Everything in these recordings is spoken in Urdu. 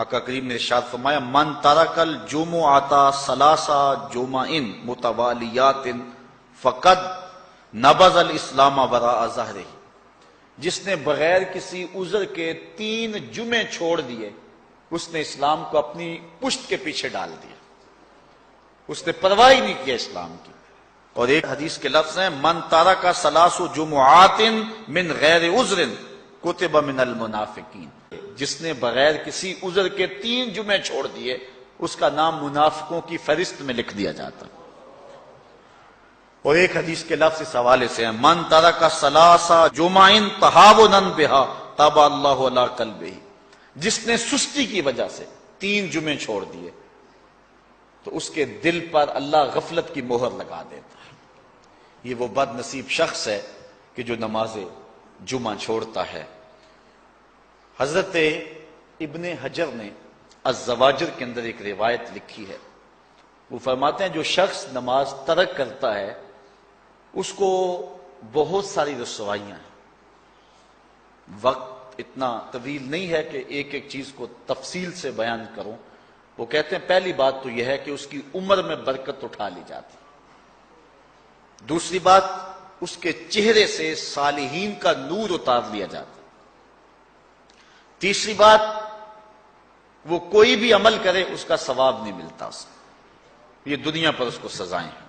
آقا کریم نے ارشاد فرمایا من ترک الجمعۃ ثلاث جمع متوالیات فقد نبذ الاسلام وراء ظہرہ، جس نے بغیر کسی عذر کے 3 جمعے چھوڑ دیے اس نے اسلام کو اپنی پشت کے پیچھے ڈال دیا، اس نے پرواہ ہی نہیں کیا اسلام کی۔ اور ایک حدیث کے لفظ ہیں من ترک ثلاث جمعات من غیر عذر کتب من المنافقین، جس نے بغیر کسی عذر کے 3 جمعے چھوڑ دیے اس کا نام منافقوں کی فہرست میں لکھ دیا جاتا۔ اور ایک حدیث کے لفظ اس حوالے سے ہیں من ترک ثلاث جمع تہاونا بہا طبع اللہ علی قلبہ، جس نے سستی کی وجہ سے 3 جمعے چھوڑ دیے تو اس کے دل پر اللہ غفلت کی مہر لگا دیتا ہے۔ یہ وہ بد نصیب شخص ہے کہ جو نماز جمعہ چھوڑتا ہے۔ حضرت ابن حجر نے الزواجر کے اندر ایک روایت لکھی ہے، وہ فرماتے ہیں جو شخص نماز ترک کرتا ہے اس کو بہت ساری رسوائیاں ہیں۔ وقت اتنا طویل نہیں ہے کہ ایک ایک چیز کو تفصیل سے بیان کروں۔ وہ کہتے ہیں پہلی بات تو یہ ہے کہ اس کی عمر میں برکت اٹھا لی جاتی، دوسری بات اس کے چہرے سے صالحین کا نور اتار لیا جاتا، تیسری بات وہ کوئی بھی عمل کرے اس کا ثواب نہیں ملتا اسے، یہ دنیا پر اس کو سزائیں ہیں۔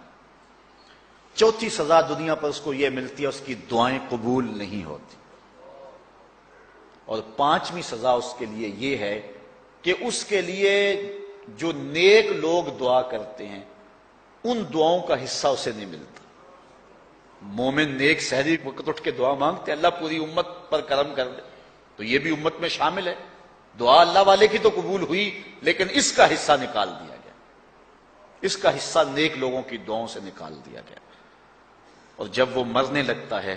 چوتھی سزا دنیا پر اس کو یہ ملتی ہے اس کی دعائیں قبول نہیں ہوتی، اور 5ویں سزا اس کے لیے یہ ہے کہ اس کے لیے جو نیک لوگ دعا کرتے ہیں ان دعاؤں کا حصہ اسے نہیں ملتا۔ مومن نیک سحری وقت اٹھ کے دعا مانگتے اللہ پوری امت پر کرم کر دے، تو یہ بھی امت میں شامل ہے، دعا اللہ والے کی تو قبول ہوئی لیکن اس کا حصہ نکال دیا گیا، اس کا حصہ نیک لوگوں کی دعاؤں سے نکال دیا گیا۔ اور جب وہ مرنے لگتا ہے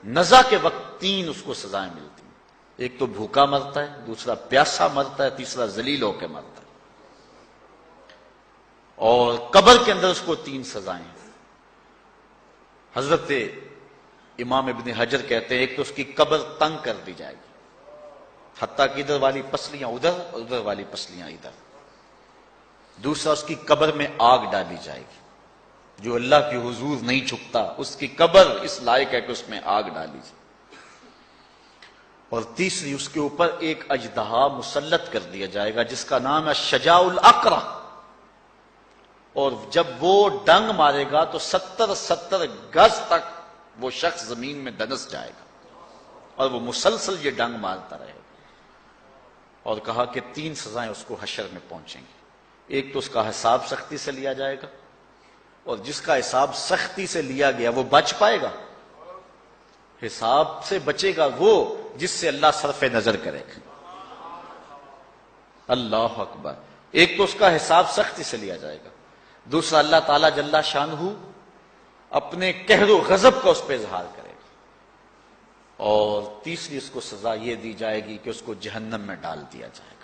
نزا کے وقت 3 اس کو سزائیں ملتی ہیں، ایک تو بھوکا مرتا ہے، دوسرا پیاسا مرتا ہے، تیسرا ذلیل ہو کے مرتا ہے۔ اور قبر کے اندر اس کو 3 سزائیں ہیں۔ حضرت امام ابن حجر کہتے ہیں ایک تو اس کی قبر تنگ کر دی جائے گی حتیٰ کہ ادھر والی پسلیاں ادھر اور ادھر والی پسلیاں ادھر، دوسرا اس کی قبر میں آگ ڈالی جائے گی، جو اللہ کی حضور نہیں جھکتا اس کی قبر اس لائق ہے کہ اس میں آگ ڈالی جائے، اور تیسری اس کے اوپر ایک اژدہا مسلط کر دیا جائے گا جس کا نام ہے شجاع الاقرع، اور جب وہ ڈنگ مارے گا تو 70 گز تک وہ شخص زمین میں دنس جائے گا اور وہ مسلسل یہ ڈنگ مارتا رہے گا۔ اور کہا کہ 3 سزائیں اس کو حشر میں پہنچیں گی، ایک تو اس کا حساب سختی سے لیا جائے گا، اور جس کا حساب سختی سے لیا گیا وہ بچ پائے گا، حساب سے بچے گا وہ جس سے اللہ صرف نظر کرے گا۔ اللہ اکبر۔ ایک تو اس کا حساب سختی سے لیا جائے گا، دوسرا اللہ تعالیٰ جل شانہ اپنے قہر و غضب کا اس پہ اظہار کرے گا، اور تیسری اس کو سزا یہ دی جائے گی کہ اس کو جہنم میں ڈال دیا جائے گا۔